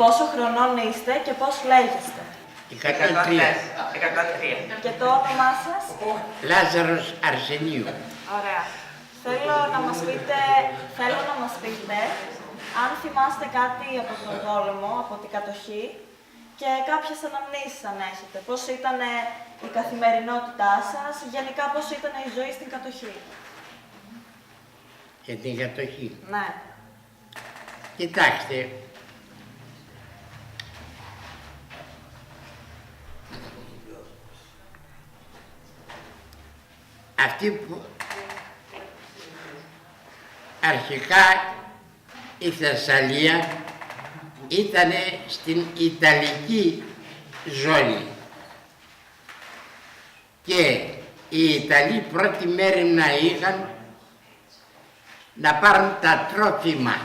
Πόσο χρονών είστε και πώς λέγεστε? 103. Και το όνομά σας? Λάζαρος Αρσενίου. Ωραία. Θέλω να μας πείτε αν θυμάστε κάτι από τον πόλεμο, από την κατοχή και κάποιες αναμνήσεις αν έχετε. Πώς ήταν η καθημερινότητά σας, γενικά πώς ήταν η ζωή στην κατοχή. Για την κατοχή. Ναι. Κοιτάξτε, αυτή που αρχικά η Θεσσαλία ήταν στην Ιταλική ζώνη και οι Ιταλοί πρώτη μέρη να είχαν να πάρουν τα τρόφιμα,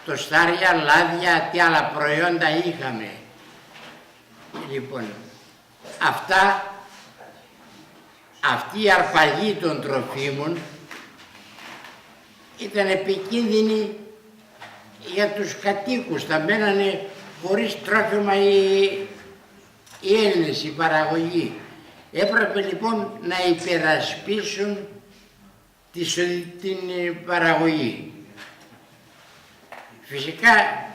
τοστάρια, λάδια, τι άλλα προϊόντα είχαμε. Λοιπόν, αυτή η αρπαγή των τροφίμων ήταν επικίνδυνη για τους κατοίκους. Θα μένανε χωρίς τρόφιμα οι Έλληνες, η παραγωγή. Έπρεπε λοιπόν να υπερασπίσουν την παραγωγή. Φυσικά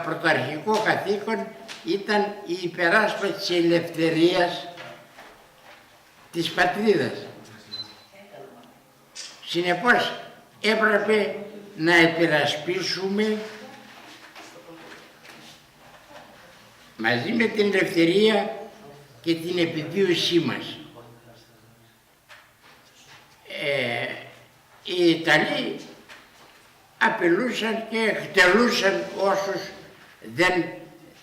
πρωταρχικό καθήκον ήταν η υπεράσπιση της ελευθερίας της πατρίδας. Συνεπώς έπρεπε να υπερασπίσουμε μαζί με την ελευθερία και την επιβίωσή μας. Οι Ιταλοί απειλούσαν και χτελούσαν όσους δεν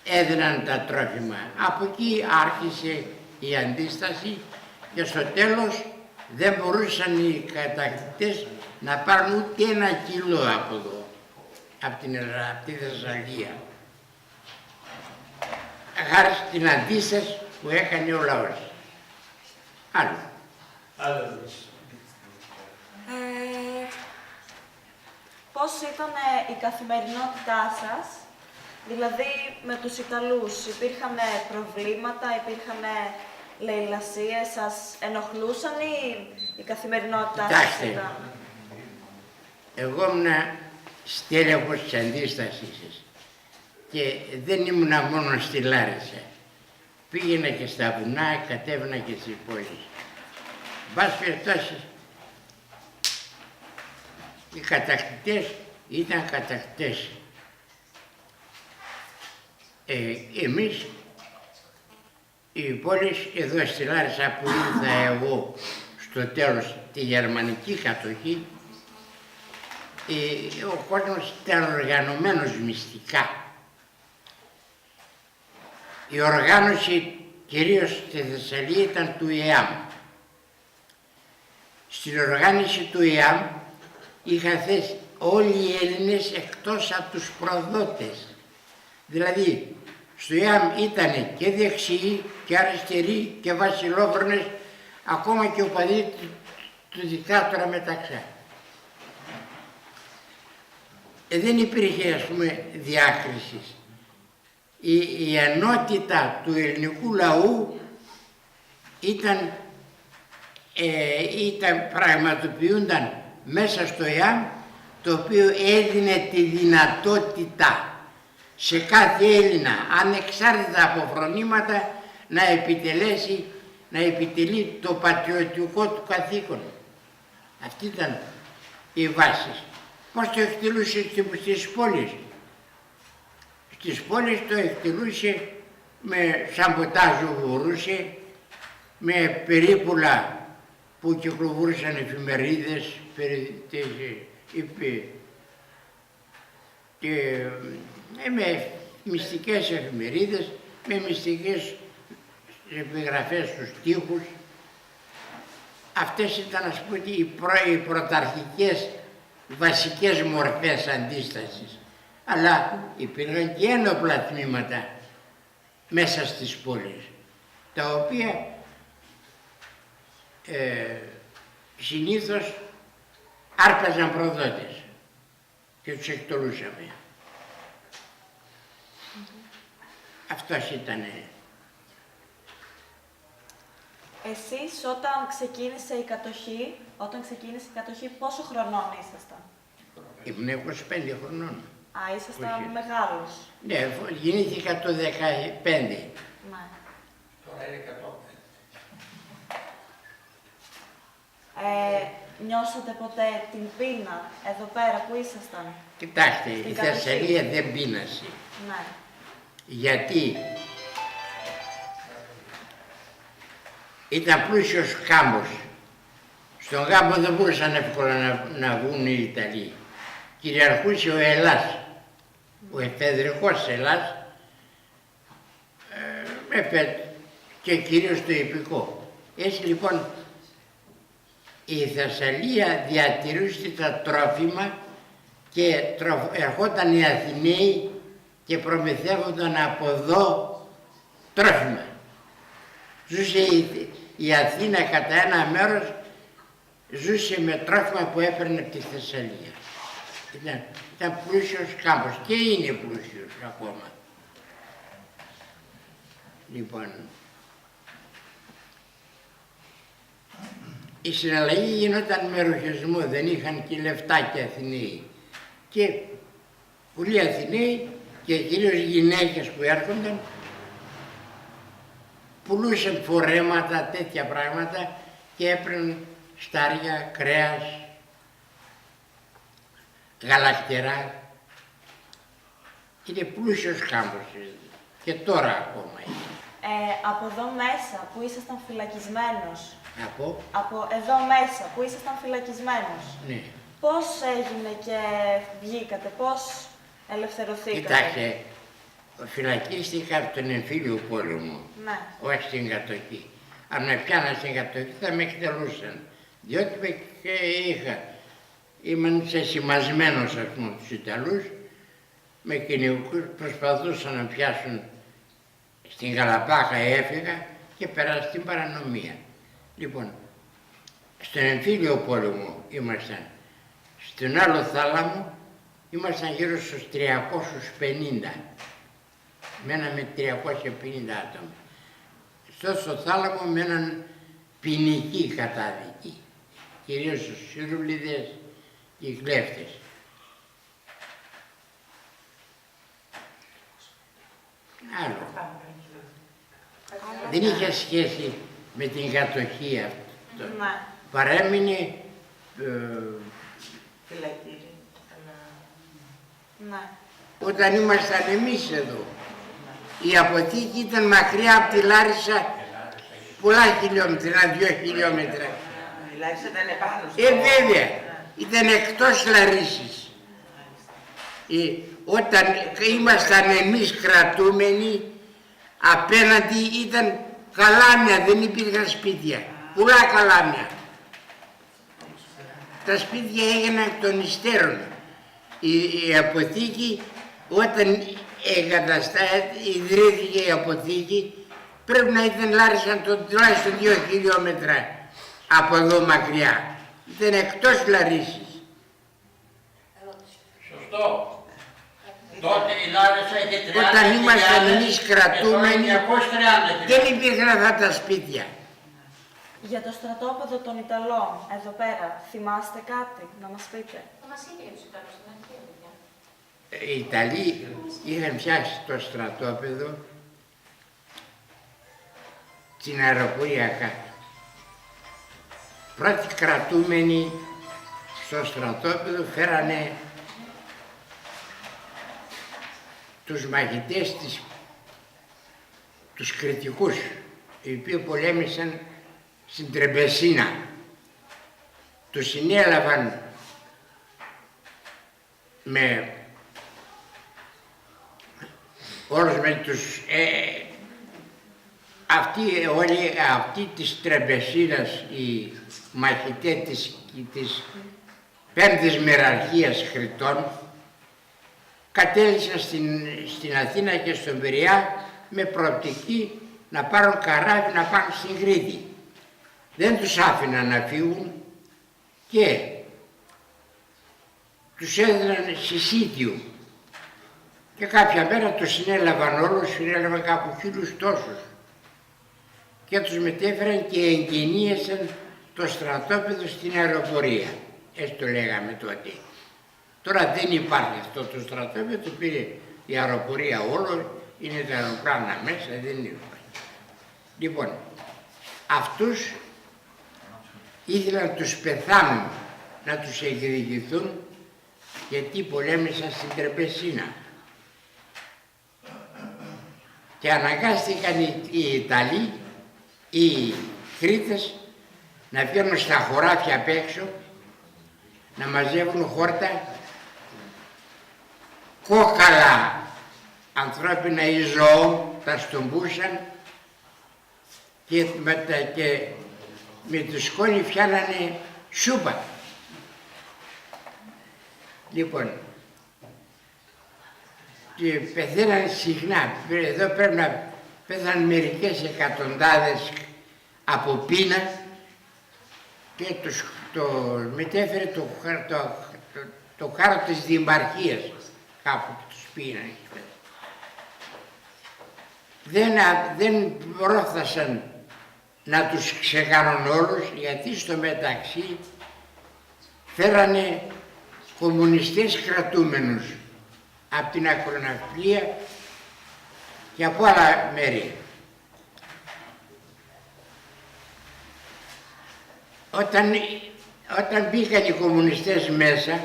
έδιναν τα τρόφιμα. Από εκεί άρχισε η αντίσταση και στο τέλος δεν μπορούσαν οι κατακτητές να πάρουν ούτε ένα κιλό από εδώ, από τη Θεσσαλία. Χάρη στην αντίσταση που έκανε ο λαός. Άλλο. Πώς ήταν η καθημερινότητά σας, δηλαδή με τους Ιταλούς, υπήρχαν προβλήματα, υπήρχαν λαιλασίες, σας ενοχλούσαν ή η καθημερινότητά σας ήταν? Εγώ ήμουν στέλεχος της αντίστασης και δεν ήμουνα μόνο στη Λάρισα. Πήγαινα και στα βουνά, κατέβαινα και στις πόλεις. Μπας περιπτώσει, οι κατακτητές ήταν κατακτητές. Εμείς, οι πόλεις εδώ στη Λάρισα που ήρθα εγώ στο τέλος τη γερμανική κατοχή, ο κόσμος ήταν οργανωμένος μυστικά. Η οργάνωση κυρίως στη Θεσσαλία ήταν του ΕΑΜ. Στην οργάνωση του ΕΑΜ είχαν θέσει όλοι οι Έλληνες εκτός από τους προδότες. Δηλαδή, στο ΕΑΜ ήταν και δεξιοί και αριστεροί και βασιλόφρονες, ακόμα και ο παδί του δικτάτορα Μεταξά. Δεν υπήρχε, ας πούμε, διάκριση. Η ενότητα του ελληνικού λαού πραγματοποιούνταν μέσα στο ΕΑΜ, το οποίο έδινε τη δυνατότητα σε κάθε Έλληνα, ανεξάρτητα από φρονήματα, να επιτελεί το πατριωτικό του καθήκον. Αυτή ήταν η βάση. Πώς το εκτελούσε στις πόλεις. Στις πόλεις το εκτελούσε με σαμποτάζ που μπορούσε, με περίπουλα που κυκλοφορούσαν εφημερίδες, με μυστικές εφημερίδες, με μυστικές επιγραφές στους τοίχους. Αυτές ήταν, ας πούμε, οι πρωταρχικές βασικές μορφές αντίστασης. Αλλά υπήρχαν και ένοπλα τμήματα μέσα στις πόλεις, τα οποία συνήθως άρπαζαν προδότες. και τους εκτολούσαμε. Αυτός ήτανε. Εσείς όταν ξεκίνησε η κατοχή, πόσο χρονών ήσασταν? Ήμουν 25 χρονών. Α, ήσασταν μεγάλος. Ναι, γεννήθηκα το 15. Ναι. Τώρα είναι 105. Νιώσατε ποτέ την πείνα εδώ πέρα που ήσασταν? Κοιτάξτε, Στην η κατοχή. Θεσσαλία δεν πείνασε. Ναι. Γιατί ήταν πλούσιος κάμπος. Στον κάμπο δεν μπορούσαν εύκολα να βγουν οι Ιταλοί. Κυριαρχούσε ο Ελλάς, ο εφεδρικός Ελλάς, και κυρίως το ιππικό. Έτσι λοιπόν η Θεσσαλία διατηρούσε τα τρόφιμα και ερχόταν οι Αθηναίοι και προμηθεύονταν από εδώ τρόφιμα. Ζούσε η Αθήνα κατά ένα μέρος, ζούσε με τρόφιμα που έπαιρνε από τη Θεσσαλία. Ήταν πλούσιος κάμπος και είναι πλούσιος ακόμα. Λοιπόν, η συναλλαγή γινόταν με ρουχισμό, δεν είχαν και λεφτά και Αθηναίοι. Και πολλοί Αθηναίοι και κυρίως γυναίκες που έρχονταν πουλούσαν φορέματα, τέτοια πράγματα και έπαιρναν στάρια, κρέας, γαλακτερά. Είναι πλούσιος κάμπος και τώρα ακόμα είναι. Από εδώ μέσα που ήσασταν φυλακισμένος, Από εδώ μέσα που ήσασταν φυλακισμένος, ναι. πώς έγινε και βγήκατε, πώς ελευθερωθήκατε? Κοιτάξτε, φυλακίστηκα από τον εμφύλιο πόλεμο, Ναι. όχι στην κατοχή. Αν με πιάναν στην κατοχή θα με εκτελούσαν, διότι ήμουν σεσημασμένος ας πούμε τους Ιταλούς, με κυνηγούς προσπαθούσαν να πιάσουν στην Γαλαπάχα, έφυγα και πέρασα στην παρανομία. Λοιπόν, στον εμφύλιο πόλεμο ήμασταν, στον άλλο θάλαμο ήμασταν γύρω στους 350. Μέναμε 350 άτομα. Στο θάλαμο μέναν ποινικοί κατάδικοι, κυρίως τους σύρουλιδες και οι κλέφτες. Άλλο. Δεν είχε σχέση με την κατοχή αυτό. Ναι. Παρέμεινε Φυλακή. Ναι. όταν ήμασταν εμείς εδώ. Η αποθήκη ήταν μακριά από τη Λάρισα πολλά χιλιόμετρα, 2 χιλιόμετρα. Η Λάρισα ήταν επάνω Βέβαια, ήταν εκτός Λαρίσης. Όταν ήμασταν εμείς κρατούμενοι, απέναντι ήταν καλάμια, δεν υπήρχαν σπίτια. Πολλά καλάμια. Τα σπίτια έγιναν εκ των υστέρων. Η αποθήκη, όταν ιδρύθηκε η αποθήκη, πρέπει να ήταν Λάρισα τουλάχιστον 2 χιλιόμετρα από εδώ μακριά. Ήταν εκτός Λαρίσης. Σωστό. Τότε η Λάρισα είχε 30.000. Όταν ήμασταν εμείς κρατούμενοι, δεν 230.000. υπήρχαν αυτά τα σπίτια. Για το στρατόπεδο των Ιταλών, εδώ πέρα, θυμάστε κάτι, να μας πείτε? Θα μας είπε για τους Ιταλούς στην αρχή, παιδιά. Οι Ιταλοί είχαν φτιάξει το στρατόπεδο στην αεροπορία κάτω. Πρώτοι κρατούμενοι στο στρατόπεδο φέρανε τους μαχητές τους κριτικούς, οι οποίοι πολέμησαν στην Τρεμπεσίνα. Τους συνέλαβαν με όλους με τους αυτοί της Τρεμπεσίνας, οι μαχητές της πέμπτης μοιραρχίας Χρητών, κατέληξαν στην Αθήνα και στον Πειραιά με προοπτική να πάρουν καράβι να πάνε στην Κρήτη. Δεν τους άφηναν να φύγουν και τους έδιναν συσίτιο και κάποια μέρα τους συνέλαβαν όλους, συνέλαβαν κάπου 1.000 τόσους και τους μετέφεραν και εγκαινίασαν το στρατόπεδο στην αεροπορία. Έτσι το λέγαμε τότε. Τώρα δεν υπάρχει αυτό το στρατόπεδο, το πήρε η αεροπορία όλο, είναι τα αεροπλάνα μέσα, δεν υπάρχει. Λοιπόν, αυτούς ήθελαν να τους πεθάνουν, να τους εκδικηθούν, γιατί πολέμησαν στην Τρεπεσίνα. Και αναγκάστηκαν οι Ιταλοί, οι Κρήτες, να βγαίνουν στα χωράφια απ' έξω, να μαζεύουν χόρτα, κόκαλα ανθρώπινα ή ζώων, τα στομπούσαν και με τη σκόνη φτιάνανε σούπα. Λοιπόν, και πεθαίνανε συχνά. Εδώ πρέπει να πέθαναν μερικές εκατοντάδες από πείνα και το μετέφερε το κάρο της Δημαρχίας κάπου που τους πήγαιναν. Δεν πρόφθασαν να τους ξεκάνουν όλους, γιατί στο μεταξύ φέρανε κομμουνιστές κρατούμενους από την Ακροναυπλία και από άλλα μέρη. Όταν μπήκαν οι κομμουνιστές μέσα,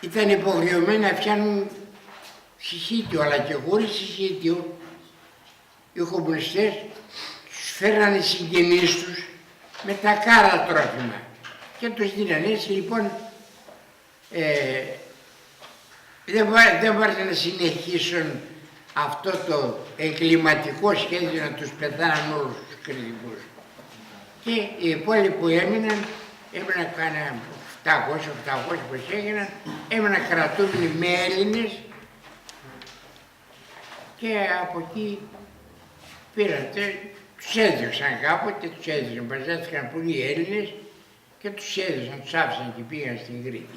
ήταν υποχρεωμένοι να φτιάνουν συσίτιο, αλλά και χωρίς συσίτιο οι κομμουνιστές τους φέρνανε συγγενείς τους με τα κάρα τρόφιμα και τους δίνανε. Έτσι λοιπόν δεν μπόρεσαν να συνεχίσουν αυτό το εγκληματικό σχέδιο να τους πεθάνουν όλους τους κριτικούς. Και οι υπόλοιποι που έμειναν κάνα 700 πως έγιναν, έμειναν κρατούμενοι με Έλληνες και από εκεί πήραν, τους έδιωξαν κάποτε, μαζεύτηκαν πολλοί Έλληνες και τους έδιωξαν, τους άφησαν και πήγαν στην Κρήτη.